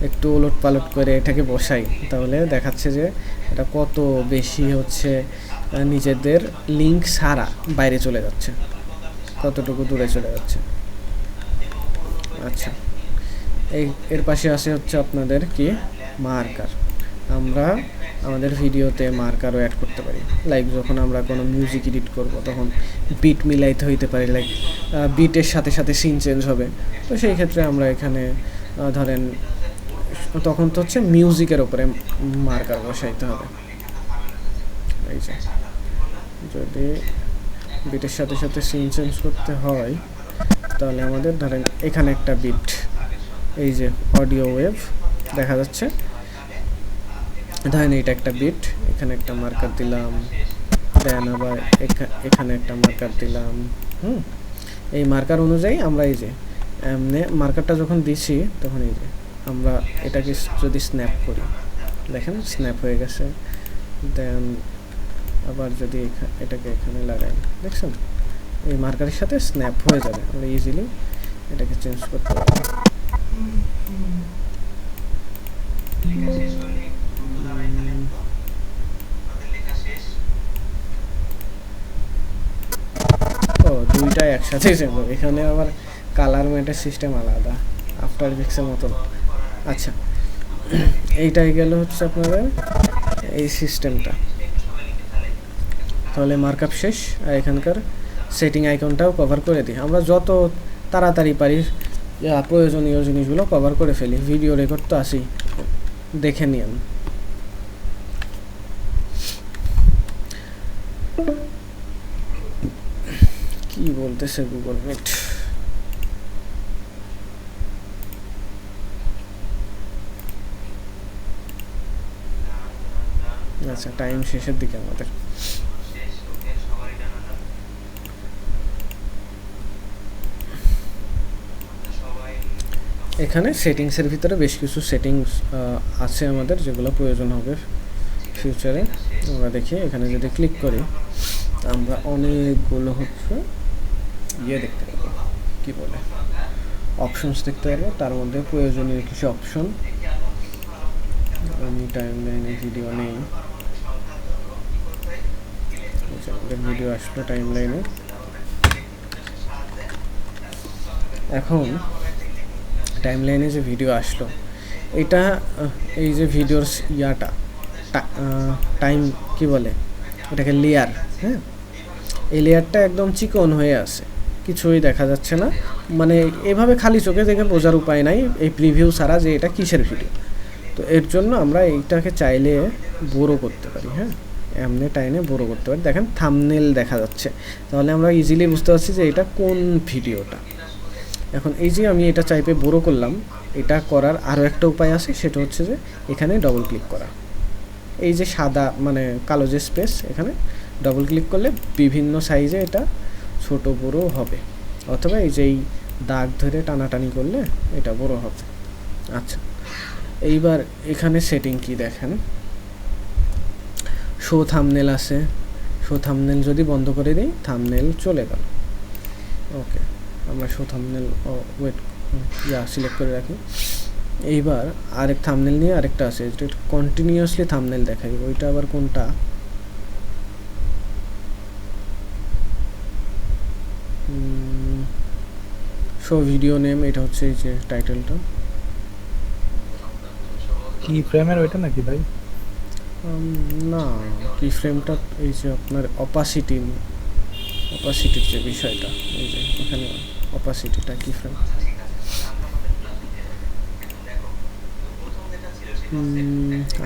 একটু ওলট পালট করে এটাকে বসাই তাহলে দেখাচ্ছে যে এটা কত বেশি হচ্ছে নিজেদের লিঙ্ক ছাড়া বাইরে চলে যাচ্ছে, কতটুকু দূরে চলে যাচ্ছে। আচ্ছা, এর পাশে আসে হচ্ছে আপনাদের কি মার্কার। আমরা আমাদের ভিডিওতে মার্কারও অ্যাড করতে পারি। লাইক যখন আমরা কোনো মিউজিক এডিট করব তখন বিট মিলাইতে হইতে পারে, লাইক বিটের সাথে সাথে সিন চেঞ্জ হবে। তো সেই ক্ষেত্রে আমরা এখানে ধরেন তখন তো হচ্ছে মিউজিকের ওপরে মার্কার বসাইতে হবে। এই যে যদি বিটের সাথে সাথে সিন চেঞ্জ করতে হয় তাহলে আমাদের ধরেন এখানে একটা বিট, এই যে অডিও ওয়েভ দেখা যাচ্ছে, ধরেন এটা একটা বিট, এখানে একটা মার্কার দিলাম, দেন আবার এখানে একটা মার্কার দিলাম। এই মার্কার অনুযায়ী আমরা এই যে এমনি মার্কারটা যখন দিছি তখন এই যে আমরা এটাকে যদি স্ন্যাপ করি, দেখেন স্ন্যাপ হয়ে গেছে। দেন আবার যদি এটাকে এখানে লাগাই, দেখছেন এই মার্কারের সাথে স্ন্যাপ হয়ে যাবে। আমরা ইজিলি এটাকে চেঞ্জ করতে পারি। ও দুইটাই একসাথে চেঞ্জ হবে, এখানে আবার কালার ম্যাটের সিস্টেম আলাদা, আফটার এফেক্টসের মতন। আচ্ছা, এইটাই গেল হচ্ছে আপনাদের এই সিস্টেমটা। তাহলে মার্কআপ শেষ, আর এখানকার সেটিং আইকনটাও কভার করে দিই। আমরা যত তাড়াতাড়ি পারি প্রয়োজনীয় জিনিসগুলো কভার করে ফেলি। ভিডিও রেকর্ড তো আসি, দেখে নিন। কি বলতেছে গুগল মিট? আচ্ছা, টাইম শেষের দিকে আমাদের। এখানে সেটিংসের ভিতরে বেশ কিছু সেটিংস আছে আমাদের, যেগুলো প্রয়োজন হবে ফিউচারে। আমরা দেখি এখানে যদি ক্লিক করি আমরা অনেকগুলো হচ্ছে দেখতে পাবো, কি বলে অপশনস দেখতে পাবো। তার মধ্যে প্রয়োজনীয় কিছু অপশন, আমি টাইম লাইনে ভিডিও নেই, আমাদের ভিডিও আসলো টাইম লাইনে। এখন টাইম লাইনে যে ভিডিও আসলো, এটা এই যে ভিডিওর ইয়াটা টাইম কি বলে এটাকে লেয়ার, হ্যাঁ এই লেয়ারটা একদম চিকন হয়ে আছে, কিছুই দেখা যাচ্ছে না। মানে এভাবে খালি চোখে দেখে বোঝার উপায় নাই এই প্রিভিউ ছাড়া যে এটা কিসের ভিডিও। তো এর জন্য আমরা এইটাকে চাইলে বড় করতে পারি। হ্যাঁ, এমনি টাইমে বড় করতে পারি। দেখেন থাম্বনেল দেখা যাচ্ছে, তাহলে আমরা ইজিলি বুঝতে পারছি যে এটা কোন ভিডিওটা। এখন এই যে আমি এটা চাইপে বড় করলাম, এটা করার আরও একটা উপায় আছে, সেটা হচ্ছে যে এখানে ডবল ক্লিক করা। এই যে সাদা মানে কালো যে স্পেস, এখানে ডবল ক্লিক করলে বিভিন্ন সাইজে এটা ছোট বড় হবে, অথবা এই যে এই দাগ ধরে টানাটানি করলে এটা বড় হবে। আচ্ছা, এইবার এখানে সেটিং কি দেখেন, শো থাম্বনেল আছে। শো থাম্বনেল যদি বন্ধ করে দিই থাম্বনেল চলে গেল। ওকে, আমরা শো থাম্বনেল সিলেক্ট করে রাখি। এইবার আরেক থাম্বনেল নিয়ে আরেকটা আছে, যেটা কন্টিনিউয়াসলি থাম্বনেল দেখাই, ওইটা আবার কোনটা? শো ভিডিও নেম, এটা হচ্ছে এই যে টাইটেলটা। কি ফ্রেমের ওইটা নাকি ভাই? না, কি ফ্রেমটা এই যে আপনার অপাসিটির যে বিষয়টা, এই যে এখানে অপাসিটিটা কি ফ্রেম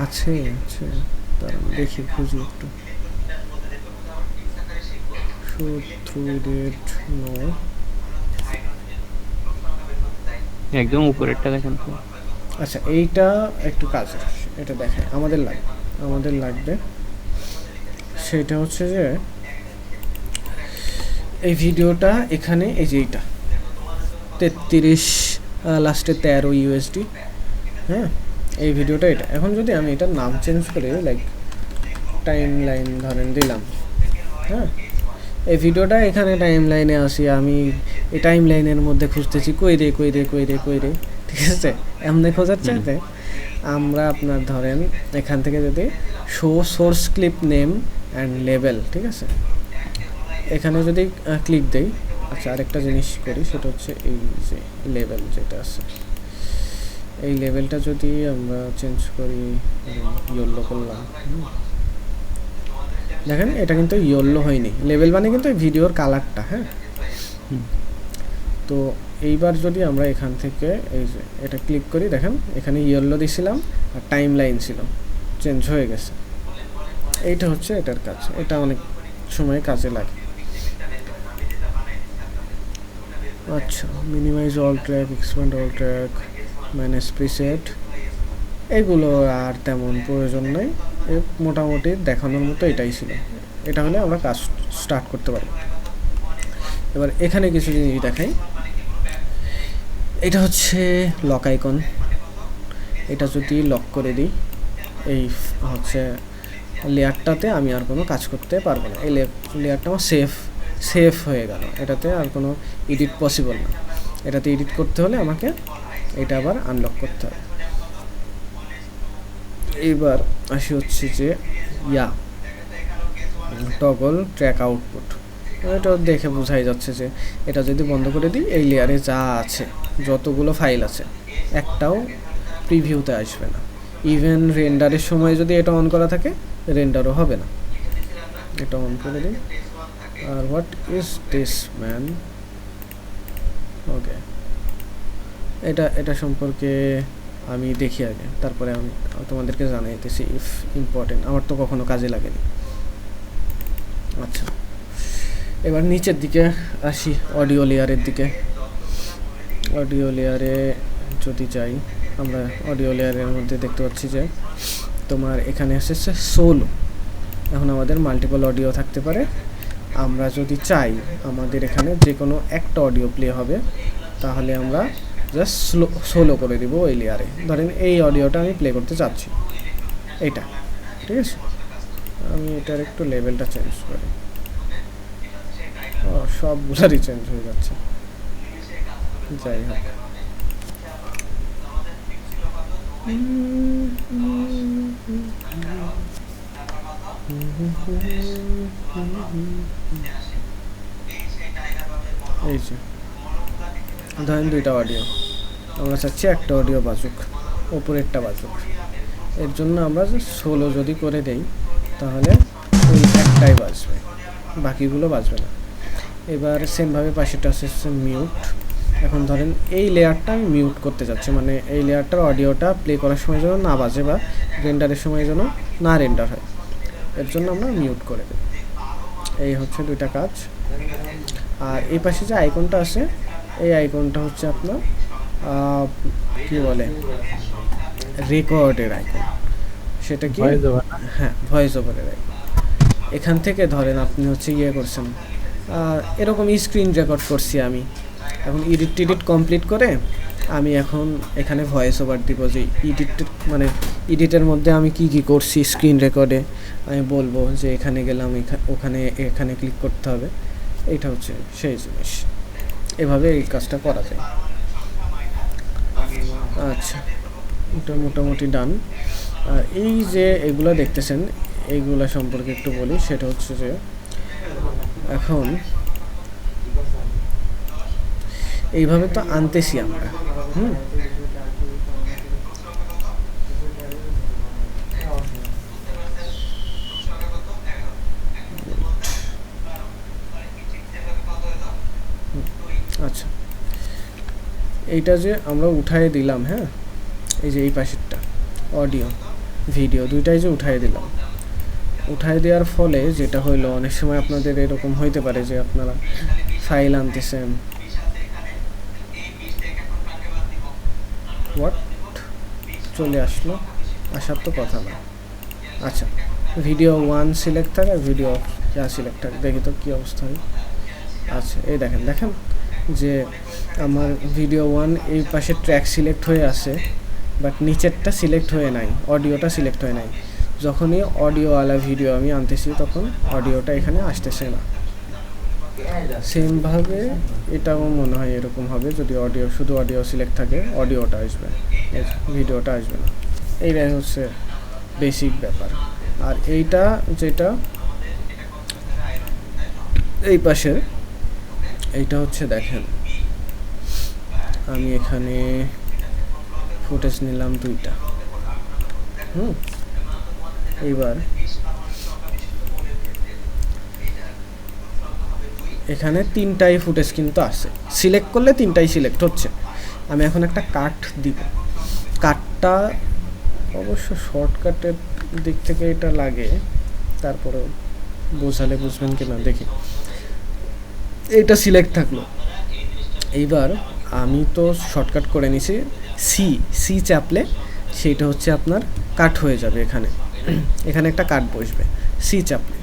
আছে তার দেখি খুঁজি একটু। শো থ্রু ডেট নো, একদম উপরেরটা দেখেন তো। আচ্ছা এইটা একটু কাজের, এটা দেখে আমাদের লাগবে। সেটা হচ্ছে যে এই ভিডিওটা এখানে, এই যে এইটা 33 লাস্টে 13 USD। হ্যাঁ, এই ভিডিওটা এটা। এখন যদি আমি এটার নাম চেঞ্জ করে লাইক টাইম লাইন ধরেন দিলাম, হ্যাঁ এই ভিডিওটা এখানে টাইম লাইনে আসি, আমি এই টাইম লাইনের মধ্যে খুঁজতেছি কই রে, ঠিক আছে। এমনি খোঁজার চাইতে আমরা আপনার ধরেন এখান থেকে যদি show source clip name and level, ঠিক আছে, এখানে যদি ক্লিক দেই আচ্ছা, আরেকটা জিনিস করি, সেটা হচ্ছে এই যে লেভেল যেটা আছে, এই লেভেলটা যদি আমরা চেঞ্জ করি, ইয়েলো করলাম, দেখেন এটা কিন্তু ইয়েলো হয়নি, লেভেল মানে কিন্তু ভিডিওর কালারটা। হ্যাঁ, তো এইবার যদি আমরা এখান থেকে এই যে এটা ক্লিক করি, দেখেন এখানে ইয়েলো দিছিলাম আর টাইম লাইন ছিল, চেঞ্জ হয়ে গেছে। এইটা হচ্ছে এটার কাজ, এটা অনেক সময় কাজে লাগে। আচ্ছা, minimise all track, expand all track, manage preset, এগুলো আর তেমন প্রয়োজন নেই, মোটামুটি দেখানোর মতো এটাই ছিল। এটা হলে আমরা কাজ স্টার্ট করতে পারি। এবার এখানে কিছু জিনিস দেখাই। এটা হচ্ছে লক আইকন, এটা যদি লক করে দিই, এই হচ্ছে লেয়ারটাতে আমি আর কোনো কাজ করতে পারবো না, এই লেয়ারটা আমার সেফ হয়ে গেল, এটাতে আর কোনো এডিট পসিবল না। এটাতে এডিট করতে হলে আমাকে এটা আবার আনলক করতে হবে। এবার আসি হচ্ছে যে টগল ট্র্যাক আউটপুট, এটা দেখে বোঝাই যাচ্ছে যে এটা যদি বন্ধ করে দিই, এই লেয়ারে যা আছে, যতগুলো ফাইল আছে, একটাও প্রিভিউতে আসবে না। ইভেন রেন্ডারের সময় যদি এটা অন করা থাকে, রেন্ডারও হবে না। এটা অন করে দিই। আর হোয়াট ইজ দিস ম্যান? ওকে, এটা সম্পর্কে আমি দেখি আগে, তারপরে আমি তোমাদেরকে জানাইতেছি ইফ ইম্পর্টেন্ট, আমার তো কখনো কাজে লাগেনি। আচ্ছা, এবার নিচের দিকে আসি, অডিও লেয়ারের দিকে। অডিও লেয়ারে যদি যাই, আমরা অডিও লেয়ারের মধ্যে দেখতে পাচ্ছি যে তোমার এখানে এসেছে সোলো। এখন আমাদের মাল্টিপল অডিও থাকতে পারে, আমরা যদি চাই আমাদের এখানে যে কোনো একটা অডিও প্লে হবে, তাহলে আমরা জাস্ট সোলো করে দিব ওই লেয়ারে। ধরেন এই অডিওটা আমি প্লে করতে চাচ্ছি, এইটা, ঠিক আছে? আমি এটার একটু লেভেলটা চেঞ্জ করি। সবগুলারই চেঞ্জ হয়ে যাচ্ছে, যাই হোক। এই যে ধরেন দুইটা অডিও, আমরা চাচ্ছি একটা অডিও বাজুক, ওপরেরটা বাজুক। এর জন্য আমরা সোলো যদি করে দেই, তাহলে ওই একটাই বাজবে, বাকিগুলো বাজবে না। এবার সেমভাবে পাশেটা আসছে মিউট। এখন ধরেন এই লেয়ারটা আমি মিউট করতে যাচ্ছি, মানে এই লেয়ারটার অডিওটা প্লে করার সময় যেন না বাজে, বা রেন্ডারের সময় যেন না রেন্ডার হয়, এর জন্য আমরা মিউট করে দেব। এই হচ্ছে দুইটা কাজ। আর এই পাশে যে আইকনটা আছে, এই আইকনটা হচ্ছে আপনার কি বলে, রেকর্ডের আইকন। সেটা কি? হ্যাঁ, ভয়েস ওভারের আইকন। এখান থেকে ধরেন আপনি হচ্ছে ইয়ে করছেন, এরকম স্ক্রিন রেকর্ড করছি আমি, এখন এডিট কমপ্লিট করে আমি এখন এখানে ভয়েস ওভার দিব, যে মানে এডিটের মধ্যে আমি কি কি করছি স্ক্রিন রেকর্ডে আমি বলবো, যে এখানে গেলাম, এখানে ক্লিক করতে হবে। এইটা হচ্ছে সেই জিনিস, এভাবে এই কাজটা করা যায়। আচ্ছা, এটা মোটামুটি ডান। আর এই যে এগুলো দেখতেছেন, এইগুলা সম্পর্কে একটু বলি। সেটা হচ্ছে যে এখন এইভাবে তো আনতেছি আমরা, আচ্ছা, এইটা যে আমরা উঠায় দিলাম, হ্যাঁ, এই যে এই পাশেরটা অডিও ভিডিও দুইটাই যে উঠায় দিলাম, উঠায় দেওয়ার ফলে যেটা হইলো, অনেক সময় আপনাদের এরকম হইতে পারে যে আপনারা ফাইল আনতেছেন, হোয়াট চলে আসলো, আসার তো কথা না। আচ্ছা, ভিডিও 1 সিলেক্ট থাকে আর ভিডিও সিলেক্ট থাকে, দেখি তো কী অবস্থা হয়। আচ্ছা, এই দেখেন যে আমার ভিডিও 1 এই পাশে ট্র্যাক সিলেক্ট হয়ে আছে, বাট নিচেরটা সিলেক্ট হয়ে নাই, অডিওটা সিলেক্ট হয়ে নাই। যখনই অডিওওয়ালা ভিডিও আমি আনতেছি, তখন অডিওটা এখানে আসতেছে না। সেমভাবে এটাও মনে হয় এরকম হবে, যদি শুধু অডিও সিলেক্ট থাকে, অডিওটা আসবে, ভিডিওটা আসবে না। এইটাই হচ্ছে বেসিক ব্যাপার। আর এইটা যেটা এই পাশের, এইটা হচ্ছে দেখেন, আমি এখানে ফুটেজ নিলাম 2টা। এইবার এখানে 3টাই ফুটেজ কিন্তু আছে, সিলেক্ট করলে 3টাই সিলেক্ট হচ্ছে। আমি এখন একটা কাট দিব, কাটটা অবশ্য শর্টকাটের দিক থেকে এটা লাগে, তারপরে বোঝালে বুঝবেন কিনা দেখি। এইটা সিলেক্ট থাকলো। এইবার আমি তো শর্টকাট করে নিছি, সি চাপলে সেইটা হচ্ছে আপনার কাট হয়ে যাবে। এখানে এখানে একটা কাট বসবে সি চাপলে।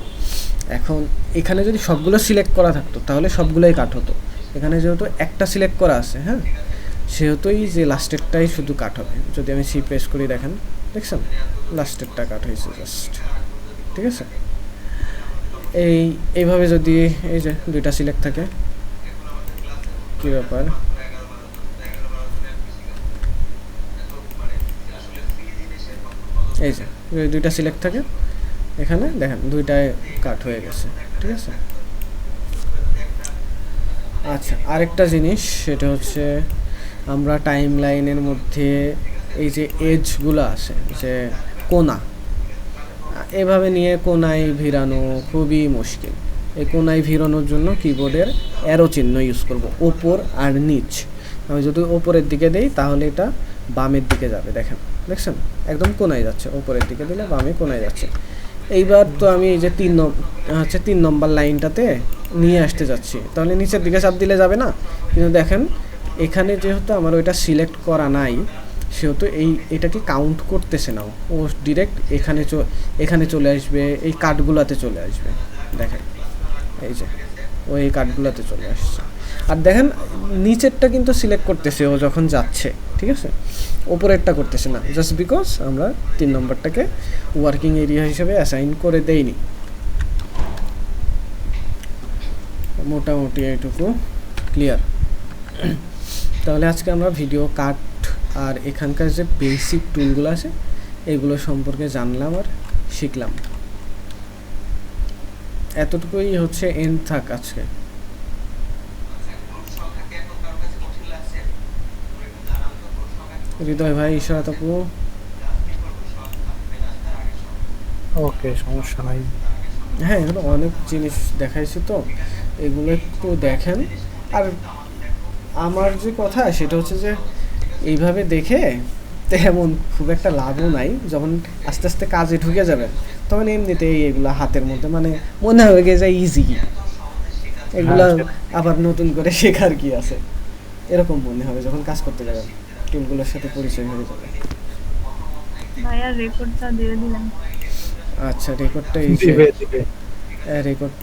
এখন এখানে যদি সবগুলো সিলেক্ট করা থাকতো তাহলে সবগুলোই কাট হতো। এখানে যেহেতু একটা সিলেক্ট করা আছে, হ্যাঁ, সেহেতুই যে লাস্টেরটাই শুধু কাট হবে। যদি আমি সি প্রেস করি দেখেন, দেখছেন লাস্টেরটা কাট হয়েছে জাস্ট, ঠিক আছে। এইভাবে যদি এই যে 2টা সিলেক্ট থাকে, কি ব্যাপার, এই যে 2টা সিলেক্ট থাকে এখানে দেখেন 2টায় কাট হয়ে গেছে, ঠিক আছে। আচ্ছা, আরেকটা জিনিস সেটা হচ্ছে আমরা টাইম লাইনের মধ্যে এই যে এজগুলো আছে, যে কোনা, এভাবে নিয়ে কোনায় ভিড়ানো খুবই মুশকিল। এই কোনায় ভিড়ানোর জন্য কিবোর্ডের অ্যারো চিহ্ন ইউজ করব, ওপর আর নিচ। আমি যদি ওপরের দিকে দেই তাহলে এটা বামের দিকে যাবে, দেখেন, দেখছেন একদম কোনায় যাচ্ছে। ওপরের দিকে দিলে বামে কোনায় যাচ্ছে। এইবার তো আমি এই যে 3 নম্বর লাইনটাতে নিয়ে আসতে যাচ্ছি, তাহলে নিচের দিকে চাপ দিলে যাবে না। কিন্তু দেখেন এখানে যেহেতু আমার ওইটা সিলেক্ট করা নাই, সেহেতু এটাকে কাউন্ট করতেছে না, ও ডিরেক্ট এখানে চলে আসবে, এই কার্ডগুলোতে চলে আসবে। দেখেন এই যে ওই কার্ডগুলোতে চলে আসছে। আর দেখেন নিচেরটা কিন্তু সিলেক্ট করতেছে ও যখন যাচ্ছে, ঠিক আছে, ওপরেরটা করতেছে না, জাস্ট বিকজ আমরা 3 নম্বরটাকে ওয়ার্কিং এরিয়া হিসেবে অ্যাসাইন করে দেইনি। মোটামুটি এইটুকু ক্লিয়ার। তাহলে আজকে আমরা ভিডিও কাট আর এখানকার যে বেসিক টুলগুলো আছে এগুলো সম্পর্কে জানলাম আর শিখলাম। এতটুকুই হচ্ছে এন্ড থাক আজকে। হৃদয় ভাই, ইশরাত আপু, ওকে, সমস্যা নাই। হ্যাঁ, এগুলো অনেক জিনিস দেখাইছি তো, এগুলো একটু দেখেন। আর আমার যে কথা সেটা হচ্ছে যে এইভাবে দেখে তেমন খুব একটা লাভও নাই। যখন আস্তে আস্তে কাজে ঢুকে যাবেন তখন এমনিতেই এগুলো হাতের মধ্যে মানে মনে হয়ে গিয়ে যায় ইজি, এগুলো আবার নতুন করে শেখার কি আছে, এরকম মনে হবে যখন কাজ করতে যাবেন, টুলগুলোর সাথে পরিচয় হয়ে যাবে। ভাইয়া রেকর্ডটা দিয়ে দিলাম। আচ্ছা, রেকর্ডটা এই দিবে দিবে রেকর্ড